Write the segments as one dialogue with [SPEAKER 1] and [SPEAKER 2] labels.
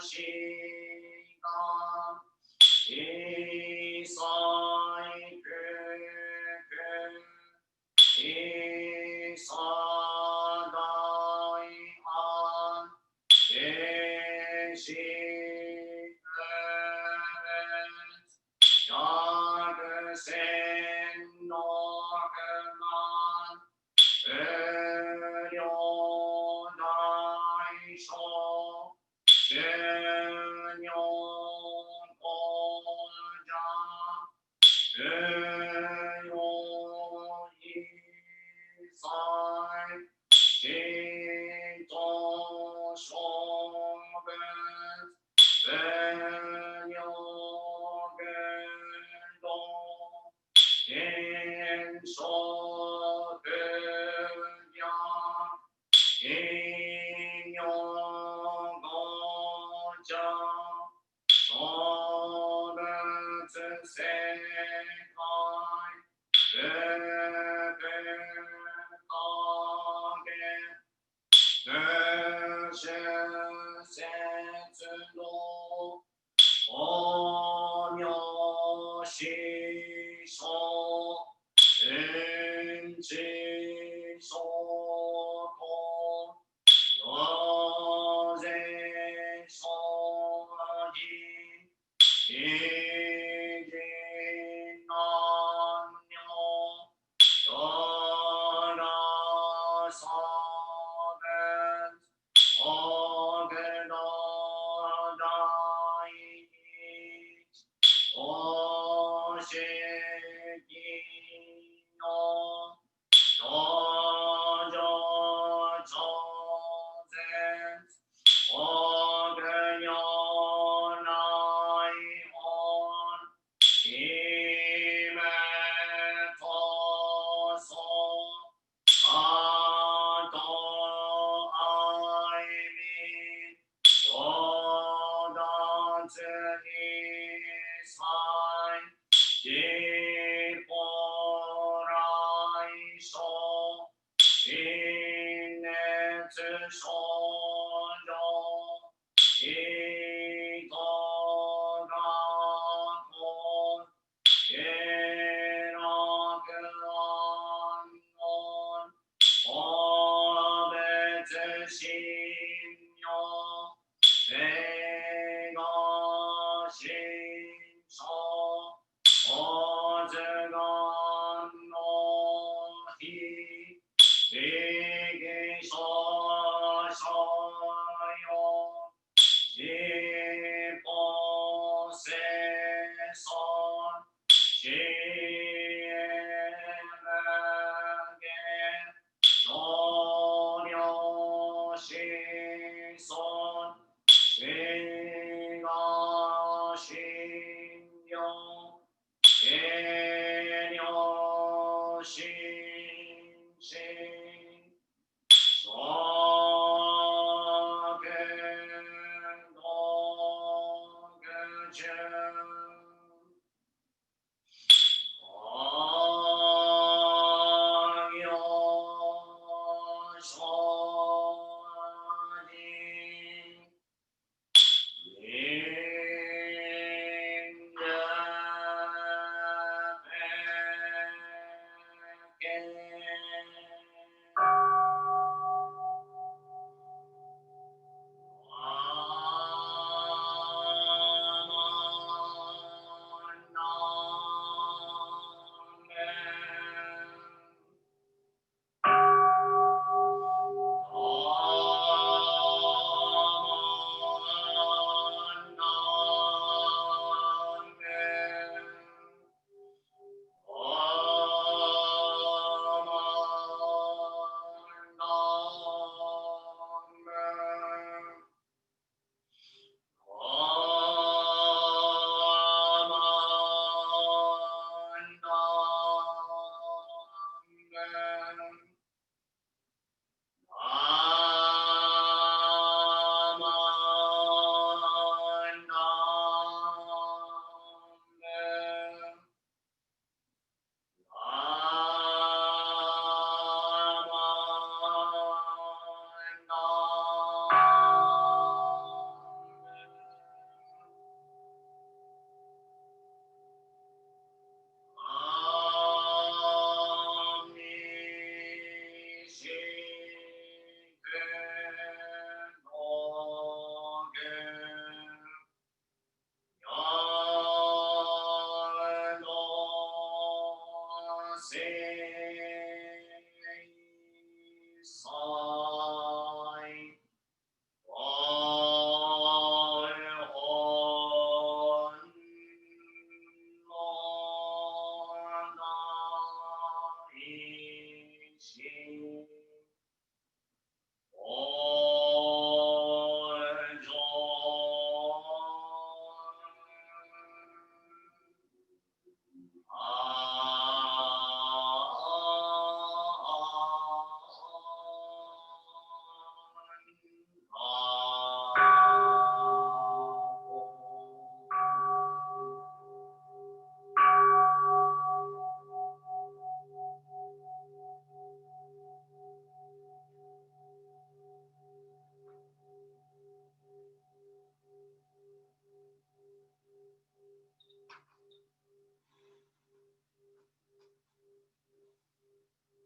[SPEAKER 1] She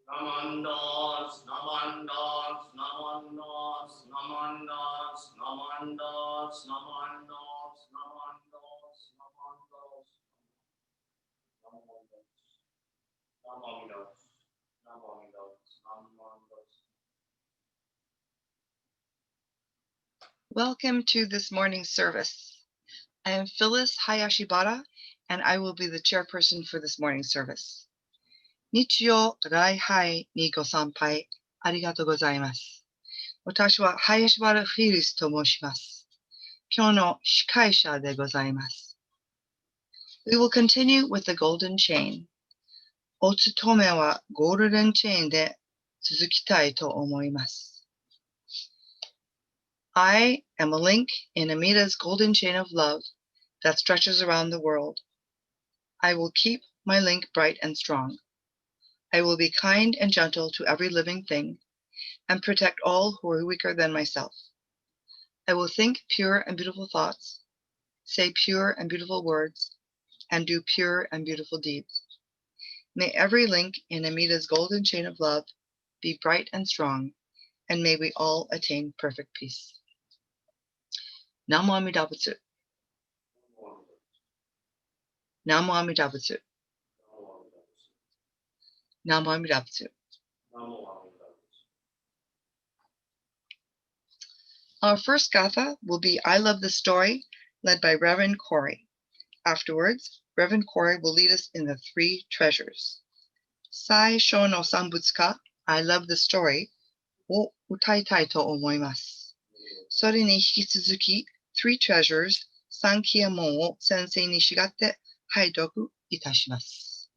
[SPEAKER 1] Namandas, namandas, namandas, namandas, namandas, namandas, namandas, namandas, namandas, namandas, namandas, namandas.
[SPEAKER 2] Welcome to this morning's service. I am Phyllis Hayashibara, and I will be the chairperson for this morning's service. Nichiyo Raihai ni go sanpai, arigatou gozaimasu. Watashi wa Hayashibara Phyllis to moshimasu. Kyou no shikaisha de gozaimasu. We will continue with the golden chain. Otsutome wa golden chain de tsuzukitai to omoimasu. I am a link in Amita's golden chain of love that stretches around the world. I will keep my link bright and strong. I will be kind and gentle to every living thing and protect all who are weaker than myself. I will think pure and beautiful thoughts, say pure and beautiful words, and do pure and beautiful deeds. May every link in Amita's golden chain of love be bright and strong, and may we all attain perfect peace. Namo Amida Butsu. Namo Amida Butsu. Namo Amida Butsu. Our first Gatha will be I Love the Story, led by Reverend Corey. Afterwards, Reverend Corey will lead us in the three treasures. Sai Sho no Sambutsuka, I Love the Story, wo utaitai to omoimasu. それに引き続き、Three Treasures, 三キヤモンを先生にしがって拝読いたします。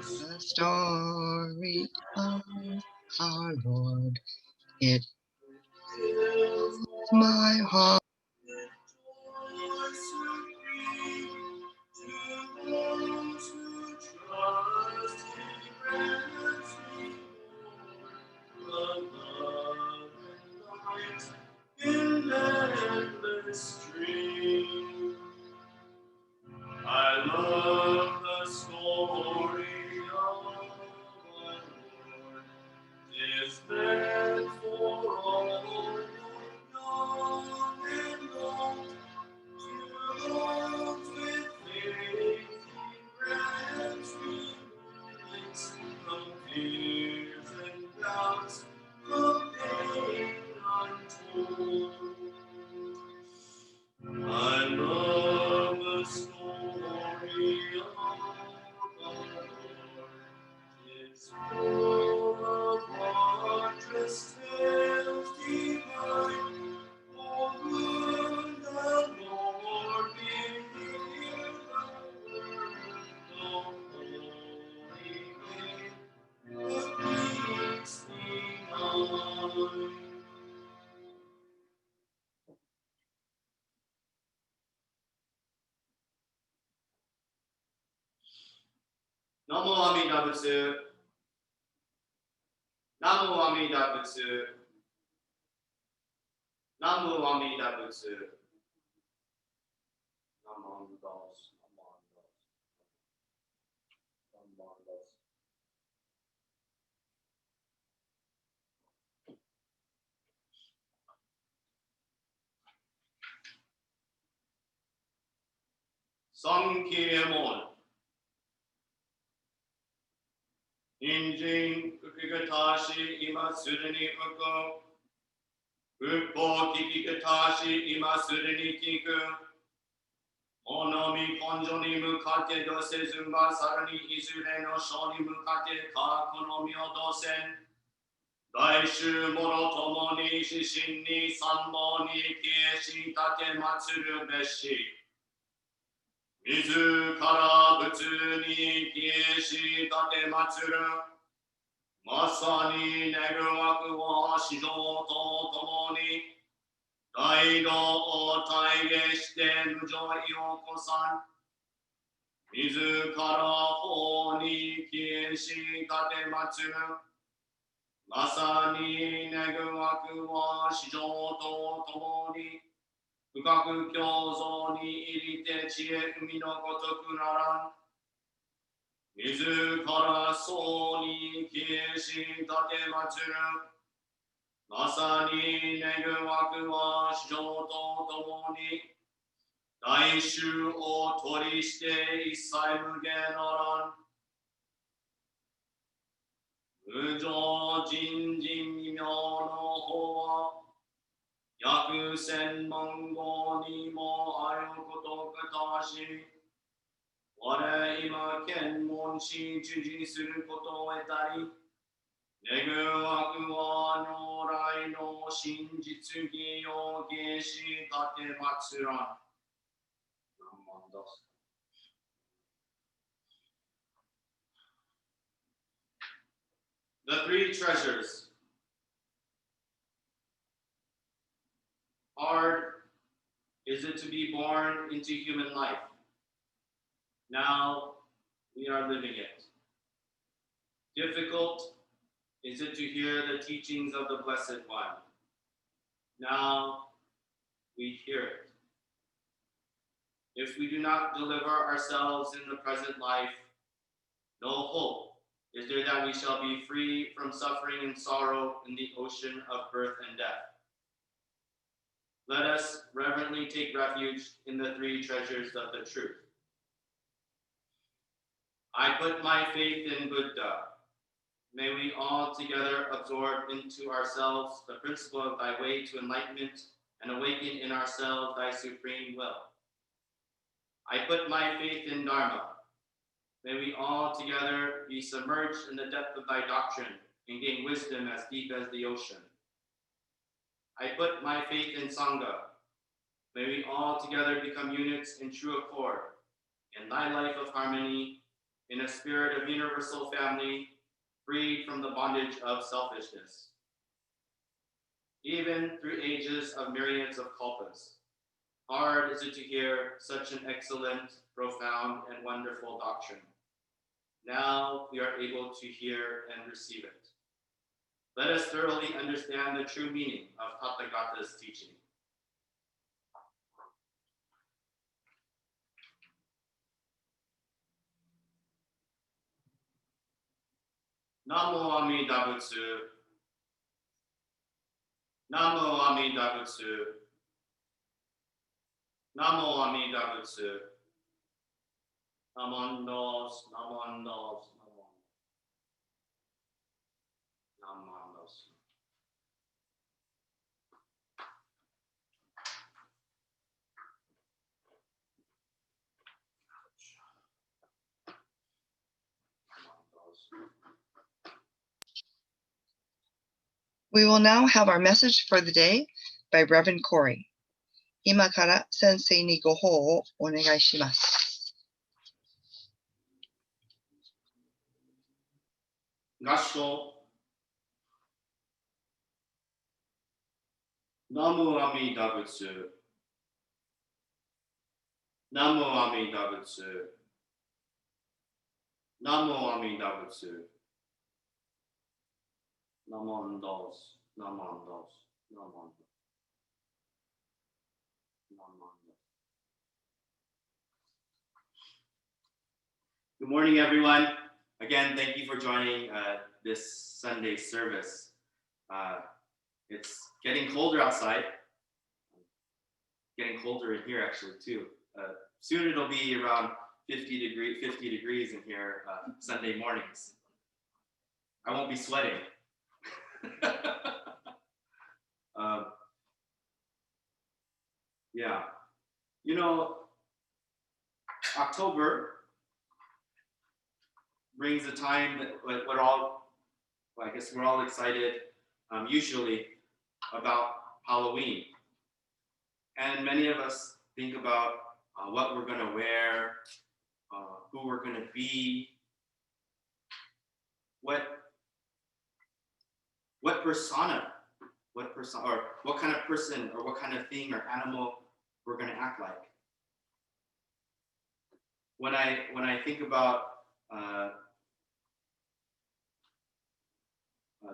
[SPEAKER 2] The story of our Lord, it fills my heart.
[SPEAKER 1] I love the story of our Lord. It's meant for all young and old to hold with faith in grants remembrance from fears and doubts, from pain untold. I love the story of our Lord. It's full of wondrous tales divine. For whom the Lord revealed the word of holy faith, the peace divine. Namo Amida Butsu. Namo Amida Butsu. Namo Amida Butsu. Namandas, namandas, namandas. Sankyamon. Ninjin kukigatashi ima surani uko. Uppo kikigatashi ima surani kiku. Onomi konjo ni mukate dose zumba sarani izure no shoni mukate ka konomi o dosen. Daishu moro tomo ni shishin ni sanbo ni kieshi tate matsuru beshi. Mizu kara butsu ni kieshi tate matsuru. Masani neguwaku wa shijo to tomo ni. 大道を体現して無常意を起こさん。自ら法に消えし立てまつる。まさに願わくは市場と共に深く共造に入りて知恵海のごとくならん。自らそうに消えし立てまつる。まさに願わくは市場と共に大衆を取りして一切無限ならん。無常人人未明の法は約千万号にもあることかたし、我今検問し受持することを得たり、願わくは如来の真実義を下し立てまつらん。The three treasures. Hard is it to be born into human life. Now we are living it. Difficult is it to hear the teachings of the Blessed One. Now we hear it. If we do not deliver ourselves in the present life, no hope is there that we shall be free from suffering and sorrow in the ocean of birth and death. Let us reverently take refuge in the three treasures of the truth. I put my faith in Buddha. May we all together absorb into ourselves the principle of thy way to enlightenment and awaken in ourselves thy supreme will. I put my faith in Dharma. May we all together be submerged in the depth of thy doctrine and gain wisdom as deep as the ocean. I put my faith in Sangha. May we all together become units in true accord, in thy life of harmony, in a spirit of universal family, freed from the bondage of selfishness. Even through ages of myriads of kalpas, hard is it to hear such an excellent, profound, and wonderful doctrine. Now we are able to hear and receive it. Let us thoroughly understand the true meaning of Tathagata's teaching. Namo Amida Butsu. Namo Amida Butsu. Namo Amida Butsu. Namondos, namondos, namondos.
[SPEAKER 2] We will now have our message for the day by Reverend Corey. 今から先生にご報をお願いします。
[SPEAKER 1] 合唱。ナモアミダ仏。ナモアミダ仏。ナモアミダ仏。ナモンドス、ナモンドス、ナモンドス。Good morning, everyone. Again, thank you for joining this Sunday service. It's getting colder outside. Getting colder in here, actually, too. Soon it'll be around 50 degrees in here Sunday mornings. I won't be sweating. Yeah. You know, October brings a time that we're all excited, usually, about Halloween. And many of us think about what we're going to wear, who we're going to be, what persona, what person or what kind of person or what kind of thing or animal we're going to act like. When I think about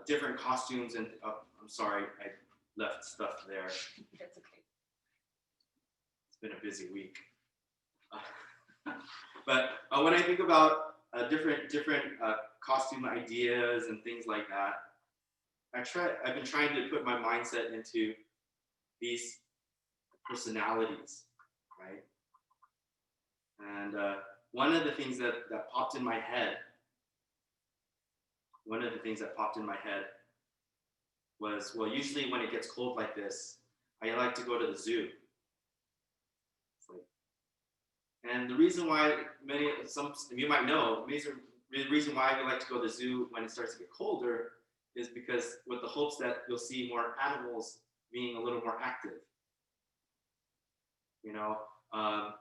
[SPEAKER 1] different costumes and I'm sorry, I left stuff there.
[SPEAKER 3] That's okay.
[SPEAKER 1] It's been a busy week. But when I think about different costume ideas and things like that, I've been trying to put my mindset into these personalities, right? And one of the things that popped in my head, was, well, usually when it gets cold like this, I like to go to the zoo. And the reason why some of you might know, the reason why we like to go to the zoo when it starts to get colder is because with the hopes that you'll see more animals being a little more active. You know,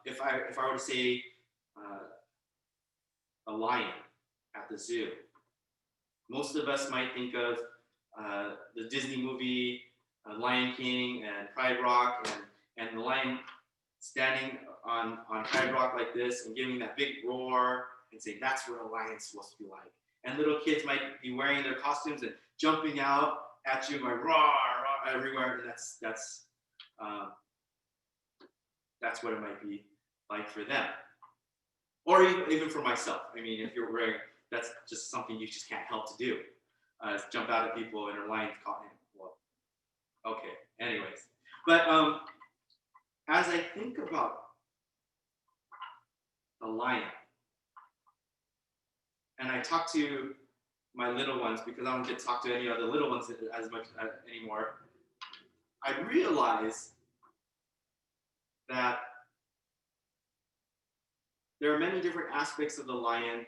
[SPEAKER 1] if I were to say a lion at the zoo, most of us might think of the Disney movie Lion King and Pride Rock and the lion standing on Pride Rock like this and giving that big roar and saying that's what a lion's supposed to be like. And little kids might be wearing their costumes and jumping out at you going roar, roar everywhere. And that's what it might be like for them, or even for myself. I mean, if you're wearing, that's just something you just can't help to do. Jump out at people and a lion's caught him. Well, okay. Anyways, but as I think about the lion, and I talk to my little ones because I don't get to talk to any other little ones as much anymore, I realize that there are many different aspects of the lion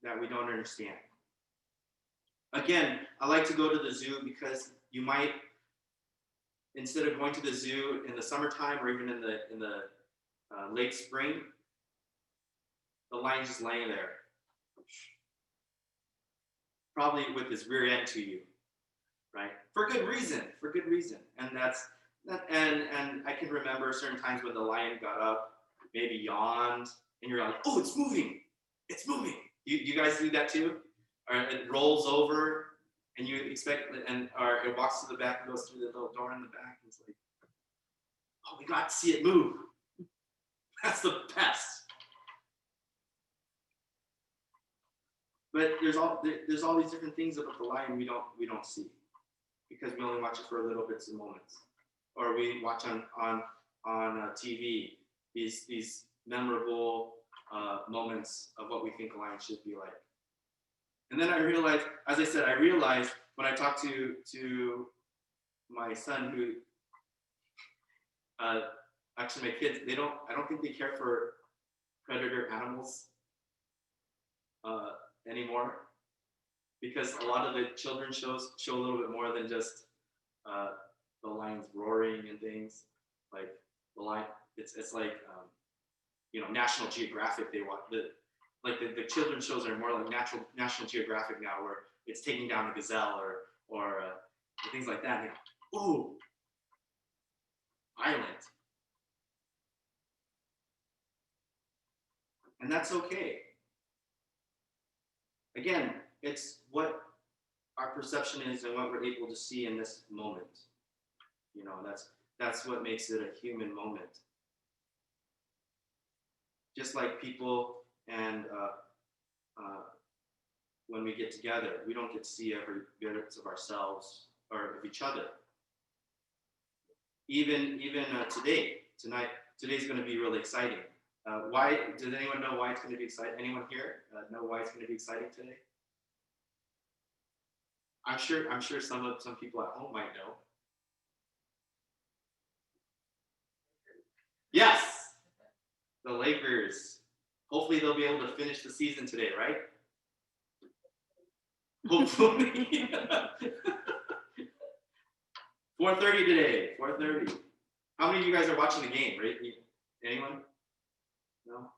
[SPEAKER 1] that we don't understand. Again, I like to go to the zoo because you might, instead of going to the zoo in the summertime or even in the late spring, the lion's just laying there, probably with his rear end to you, right? For good reason. And and I can remember certain times when the lion got up, maybe yawned, and you're like, oh, it's moving. You guys do that too? Or it rolls over and you expect, or it walks to the back and goes through the little door in the back. And it's like, oh, we got to see it move. That's the best. But there's all these different things about the lion we don't see because we only watch it for little bits and moments, or we watch on TV these memorable moments of what we think a lion should be like. And then I realized, as I said, when I talked to my son, who actually my kids, I don't think they care for predator animals anymore, because a lot of the children shows show a little bit more than just the lions roaring and things. Like the lion, it's like National Geographic. They want the children's shows are more like National Geographic now, where it's taking down a gazelle or things like that. Ooh, violent, and that's okay. Again, it's what our perception is and what we're able to see in this moment. That's what makes it a human moment. Just like people and when we get together, we don't get to see every bit of ourselves or of each other. Even today's going to be really exciting. Why? Does anyone know why it's going to be exciting? Anyone here know why it's going to be exciting today? I'm sure some people at home might know. Yes, the Lakers. Hopefully they'll be able to finish the season today, right? Hopefully. 4:30 today. 4:30. How many of you guys are watching the game? Right? Anyone? No.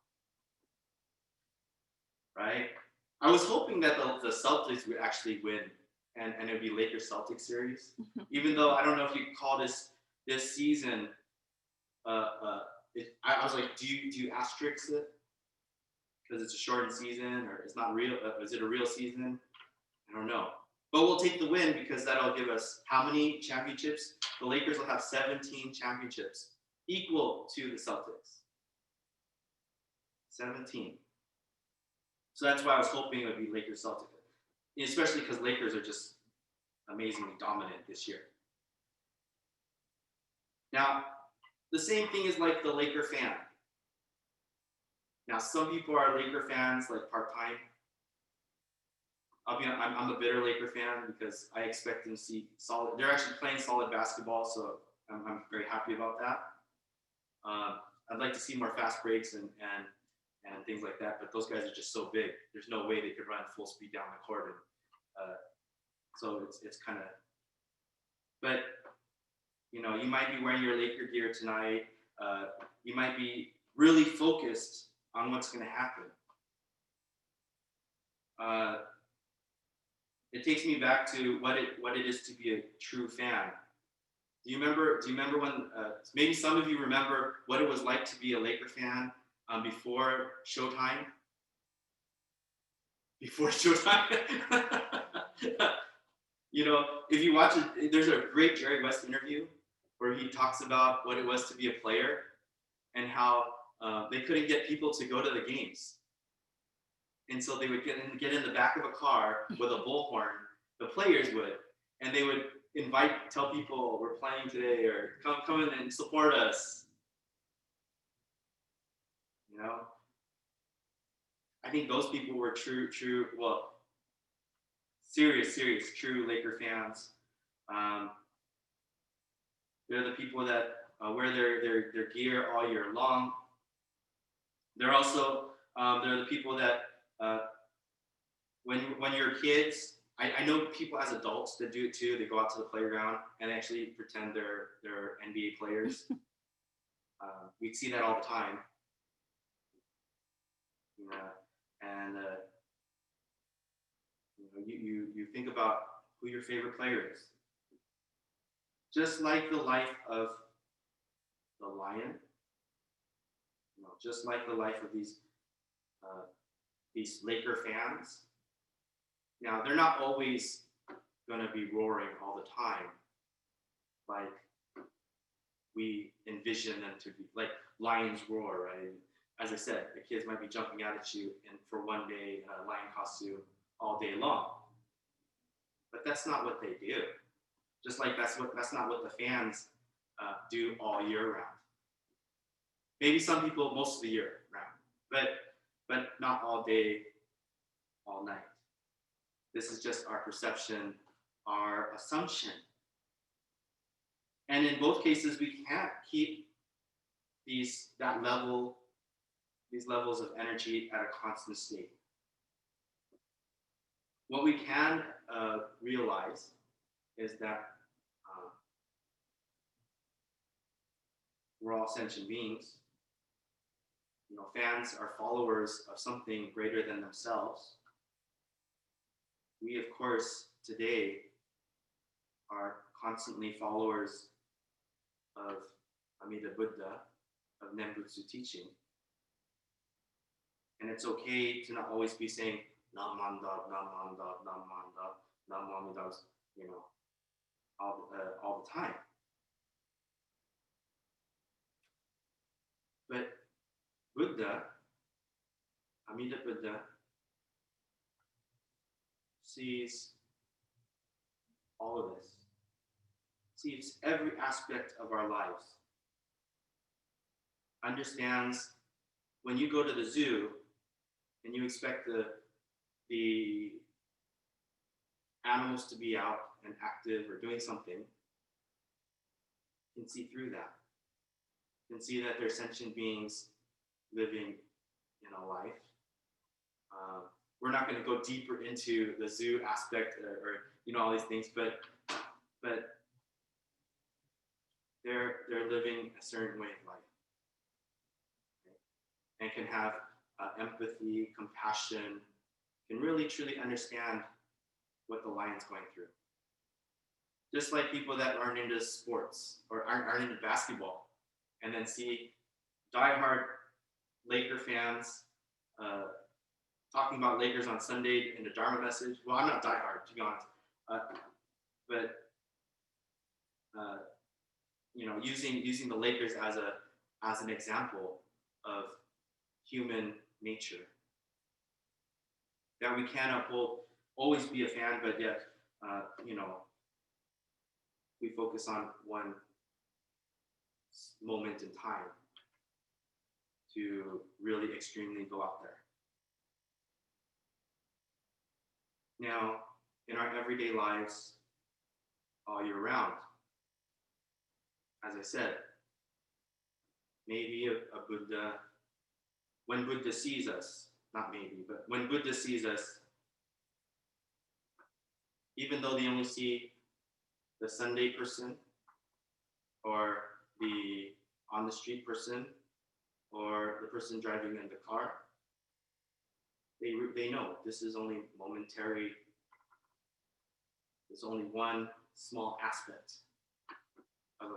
[SPEAKER 1] Right. I was hoping that the Celtics would actually win and it would be Lakers Celtics series. Even though I don't know if you call this season, I was like, do you asterisk it because it's a shortened season, or it's not real? Is it a real season? I don't know. But we'll take the win because that'll give us how many championships? The Lakers will have 17 championships, equal to the Celtics. 17. So that's why I was hoping it would be Lakers Celtics, especially because Lakers are just amazingly dominant this year. Now, the same thing is like the Laker fan. Now, some people are Laker fans like part-time. I'm a bitter Laker fan because I expect them to see solid. They're actually playing solid basketball, so I'm very happy about that. I'd like to see more fast breaks and things like that, but those guys are just so big. There's no way they could run full speed down the court, and so it's kind of. But you know, you might be wearing your Laker gear tonight. You might be really focused on what's going to happen. It takes me back to what it is to be a true fan. Do you remember when maybe some of you remember what it was like to be a Laker fan before Showtime? Before Showtime, you know, if you watch it, there's a great Jerry West interview where he talks about what it was to be a player and how they couldn't get people to go to the games. And so they would get in the back of a car with a bullhorn, the players would, and they would tell people we're playing today, or come in and support us. You know? I think those people were serious, true Laker fans. They're the people that wear their gear all year long. They're also they're the people that when you're kids, I know people as adults that do it too. They go out to the playground and actually pretend they're NBA players. We see that all the time. And you think about who your favorite player is. Just like the life of the lion, just like the life of these Laker fans. Now, they're not always going to be roaring all the time, like we envision them to be, like lions roar, right? As I said, the kids might be jumping out at you for one day in a lion costume all day long. But that's not what they do. Just like that's not what the fans do all year round. Maybe some people most of the year round, but not all day, all night. This is just our perception, our assumption. And in both cases, we can't keep these levels of energy at a constant state. What we can realize is that we're all sentient beings. Fans are followers of something greater than themselves. We, of course, today are constantly followers of Amida Buddha, of Nembutsu teaching. And it's okay to not always be saying Nam Mandab, Nam Mandab, Nam Mandab, Nam Mandab, all the time. But Buddha, Amida Buddha, sees all of this, sees every aspect of our lives, understands when you go to the zoo and you expect the animals to be out and active or doing something, you can see through that. You can see that they're sentient beings living in a life. We're not going to go deeper into the zoo aspect or all these things, but they're living a certain way of life, okay? And can have empathy, compassion, can really truly understand
[SPEAKER 3] what the lion's going through. Just like people that aren't into sports or aren't into basketball and then see diehard Laker fans talking about Lakers on Sunday in the Dharma Message. Well, I'm not diehard, to be honest. But using the Lakers as an example of human nature. That we cannot always be a fan, but yet, we focus on one moment in time to really extremely go out there. Now, in our everyday lives, all year round, as I said, maybe a Buddha, when Buddha sees us, not maybe, but when Buddha sees us, even though they only see the Sunday person or the on the street person or the person driving in the car, they know this is only momentary. There's only one small aspect of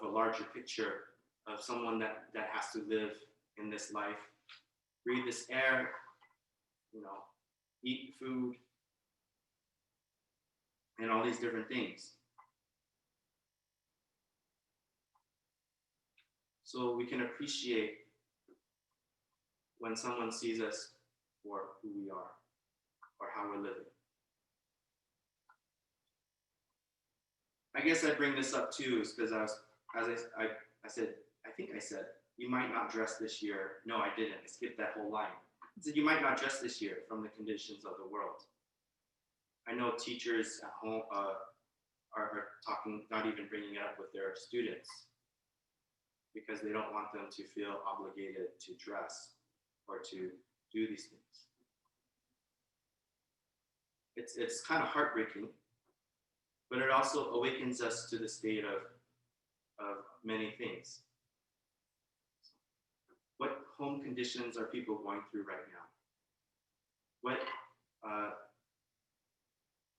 [SPEAKER 3] a larger picture of someone that has to live in this life, breathe this air, eat food, and all these different things. So we can appreciate when someone sees us for who we are or how we're living. I guess I bring this up too, is because I said, you might not dress this year. No, I didn't. I skipped that whole line. I said, you might not dress this year from the conditions of the world. I know teachers at home are talking, not even bringing it up with their students because they don't want them to feel obligated to dress or to do these things. It's kind of heartbreaking, but it also awakens us to the state of many things. What home conditions are people going through right now?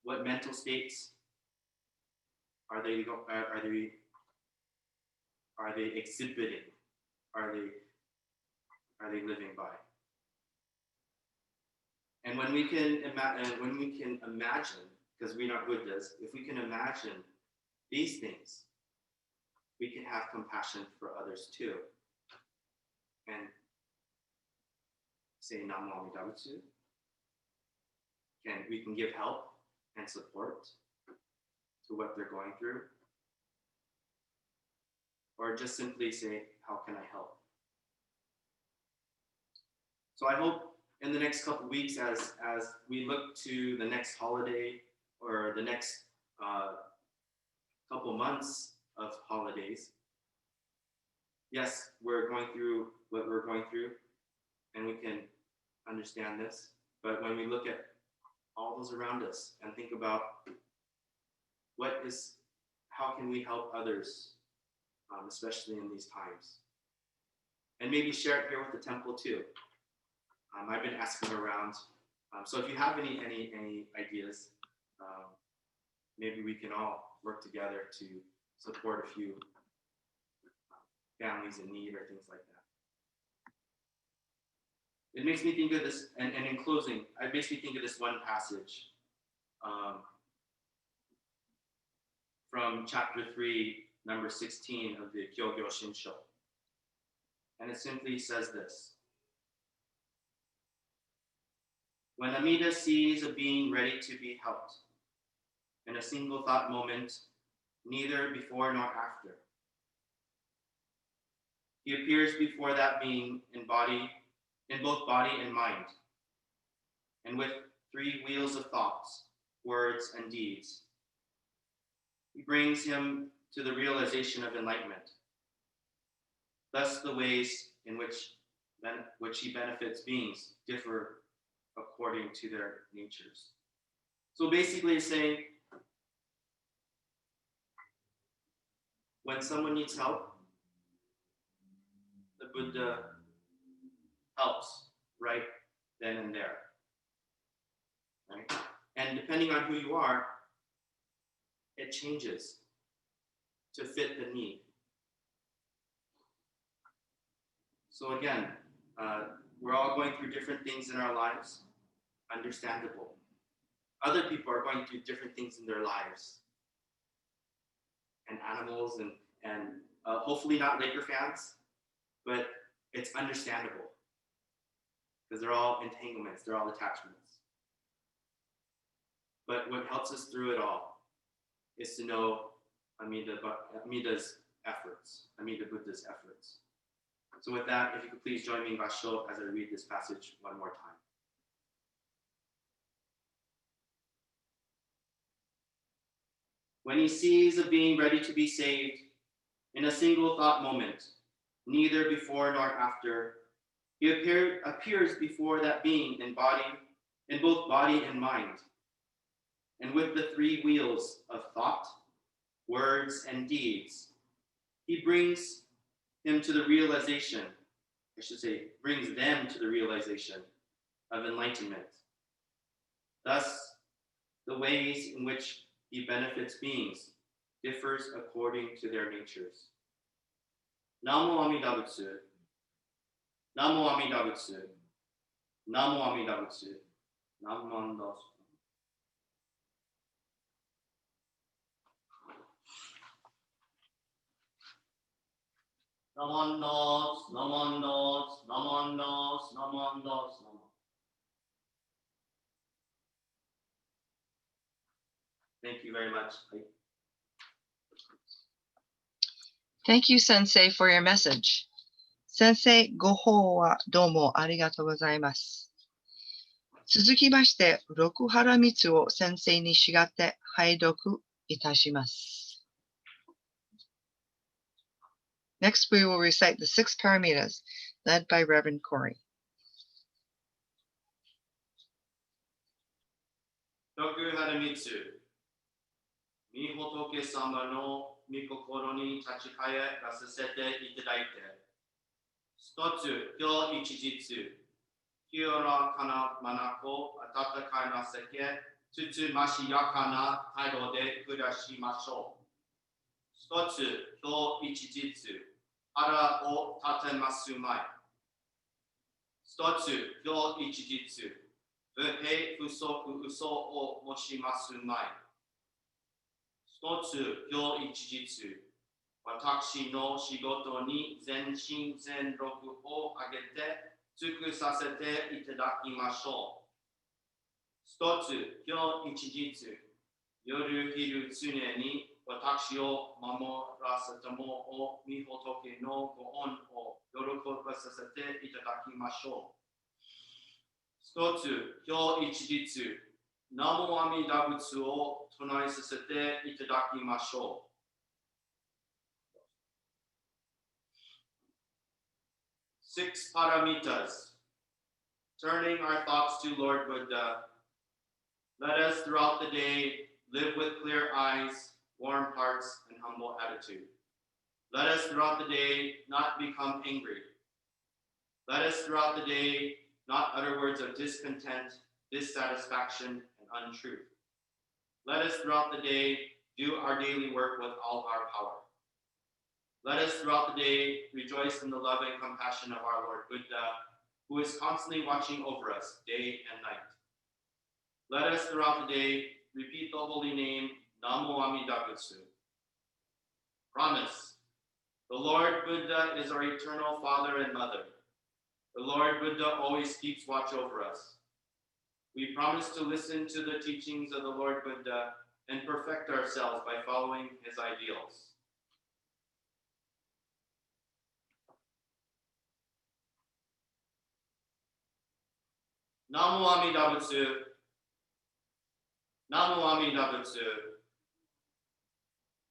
[SPEAKER 3] What mental states are they exhibiting? Are they living by? And when we can imagine, because we're not Buddhas, if we can imagine these things, we can have compassion for others too. And say Namo Amida Butsu. We can give help and support to what they're going through. Or just simply say, how can I help? So I hope in the next couple of weeks, as we look to the next holiday or the next couple months of holidays, yes, we're going through what we're going through, and we can understand this. But when we look at all those around us and think about how can we help others, especially in these times, and maybe share it here with the temple too. I've been asking around, so if you have any ideas, maybe we can all work together to support a few families in need or things like that. It makes me think of this, and in closing, it makes me think of this one passage from chapter 3, number 16 of the Kyogyo Shinsho. And it simply says this. When Amida sees a being ready to be helped, in a single thought moment, neither before nor after, he appears before that being in both body and mind, and with 3 wheels of thoughts, words, and deeds. He brings him to the realization of enlightenment. Thus, the ways in which he benefits beings differ according to their natures. So basically it's saying, when someone needs help, the Buddha helps right then and there. Right? And depending on who you are, it changes to fit the need. So again, we're all going through different things in our lives. Understandable. Other people are going through different things in their lives. And animals and hopefully not Laker fans, but it's understandable because they're all entanglements, they're all attachments. But what helps us through it all is to know Amida's efforts, Amida Buddha's efforts. So with that, if you could please join me in Gassho as I read this passage one more time. When he sees a being ready to be saved, in a single thought moment, neither before nor after, he appears before that being in both body and mind. And with the three wheels of thought, words, and deeds, he brings them to the realization of enlightenment. Thus, the ways in which he benefits beings differs according to their natures. Namo Amida Butsu. Namo Amida Butsu. Namo Amida Butsu. Namo Namondos, Namondos, Namondos, Namondos, Namondos. Thank you very much.
[SPEAKER 2] Thank you, Sensei, for your message. Sensei, ご報はどうもありがとうございます。続きまして、六原光を先生にしがって拝読いたします。Next, we will recite the 6 Paramitas, led by Reverend Corey.
[SPEAKER 1] 六原光、御仏様の御心に立ち返らさせていただいて、一つ今日一日、清らかな眼を温かいなせけ、つつましやかな態度で暮らしましょう。一つ今日一日、腹を立てますまい。一つ今日一日、不平不足嘘を申しますまい。一つ今日一日、私の仕事に全身全力を挙げて尽くさせていただきましょう。一つ今日一日、夜昼常に私を守らせたもを御仏のご恩を喜ばさせていただきましょう。一つ今日一日、南無阿弥陀仏を唱えさせていただきましょう。6 Paramitas. Turning our thoughts to Lord Buddha, let us throughout the day live with clear eyes, warm hearts, and humble attitude. Let us throughout the day not become angry. Let us throughout the day not utter words of discontent, dissatisfaction, and untruth. Let us throughout the day do our daily work with all our power. Let us throughout the day rejoice in the love and compassion of our Lord Buddha, who is constantly watching over us day and night. Let us throughout the day repeat the holy name, Namo Amida Butsu. Promise. The Lord Buddha is our eternal Father and Mother. The Lord Buddha always keeps watch over us. We promise to listen to the teachings of the Lord Buddha and perfect ourselves by following his ideals. Namo Amida Butsu. Namo Amida Butsu.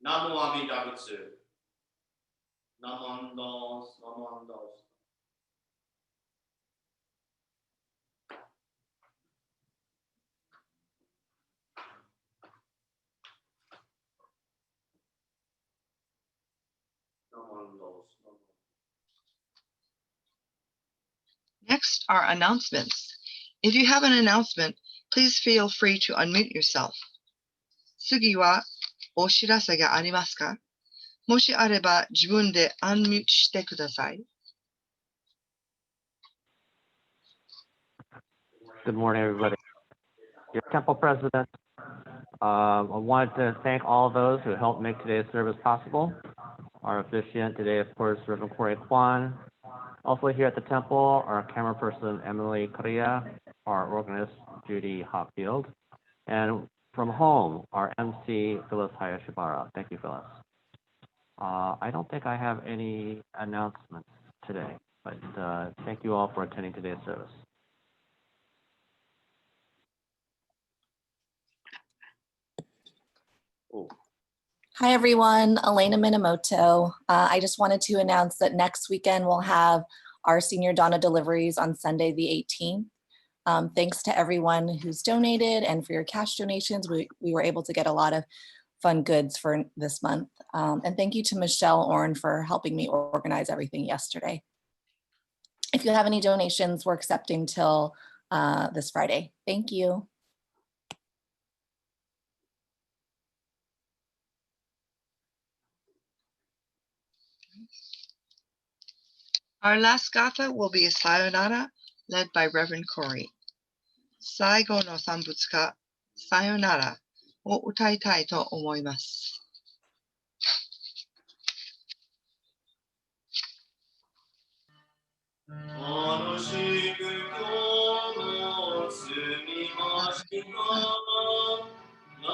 [SPEAKER 1] Namo Amida Butsu. Namondos, namondos.
[SPEAKER 2] Next are announcements. If you have an announcement, Please feel free to unmute yourself. 次はお知らせがありますか？もしあれば自分でアンミュートしてください。
[SPEAKER 4] Good morning, everybody. Your temple president. I wanted to thank all those who helped make today's service possible. Our officiant today, of course, Reverend Corey Kwan. Also here at the temple, our camera person, Emily Correa, our organist, Judy Hopfield, and from home, our MC, Phyllis Hayashibara. Thank you, Phyllis. I don't think I have any announcements today, but thank you all for attending today's service.
[SPEAKER 5] Hi, everyone. Elena Minamoto. I just wanted to announce that next weekend we'll have our senior Donna deliveries on Sunday, the 18th. Thanks to everyone who's donated and for your cash donations. We were able to get a lot of fun goods for this month. And thank you to Michelle Orn for helping me organize everything yesterday. If you have any donations, we're accepting till this Friday. Thank you.
[SPEAKER 2] Our last Gatha will be a Sayonara, led by Reverend Corey. 最後の産物歌、Sayonara を歌いたいと思います。
[SPEAKER 1] 楽しく今日も過ぎました。優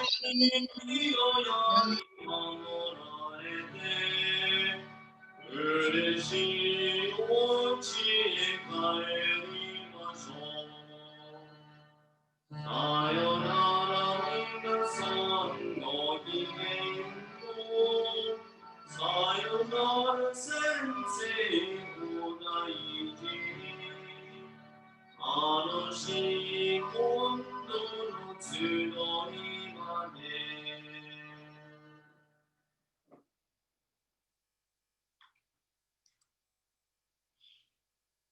[SPEAKER 1] しい清やに守られて、嬉しいお家へ帰りましょう。さよなら皆さんごきげんよう。さよなら先生お大事に。楽しい今度の集いまで。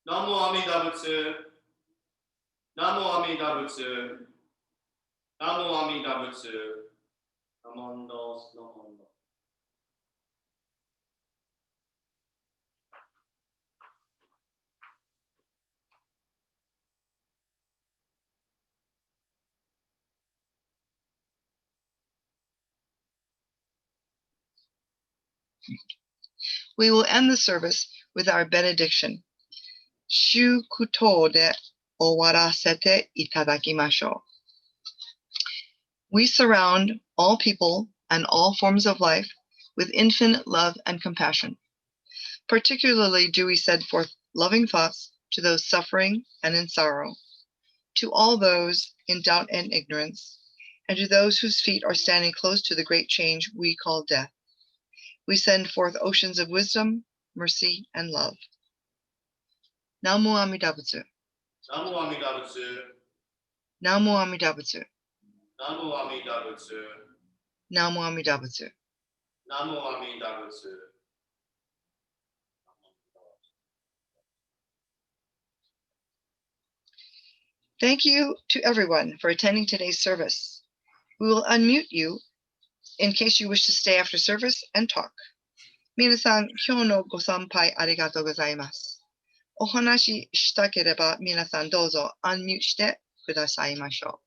[SPEAKER 1] 南無阿弥陀仏。南無阿弥陀仏。南無阿弥陀仏。ナマンダスナマンダ。
[SPEAKER 2] We will end the service with our benediction. 祝祷で終わらせていただきましょう。We surround all people and all forms of life with infinite love and compassion. Particularly do we send forth loving thoughts to those suffering and in sorrow, to all those in doubt and ignorance, and to those whose feet are standing close to the great change we call death. We send forth oceans of wisdom, mercy, and love. Namu Amida Butsu.
[SPEAKER 1] Namu Amida Butsu.
[SPEAKER 2] Namu Amida Butsu.
[SPEAKER 1] Namu Amida Butsu.
[SPEAKER 2] Namu Amida Butsu.
[SPEAKER 1] Namu Amida Butsu.
[SPEAKER 2] Thank you to everyone for attending today's service. We will unmute you in case you wish to stay after service and talk. 皆さん、今日のご参拝ありがとうございます。お話ししたければ皆さんどうぞアンミュートしてくださいましょう。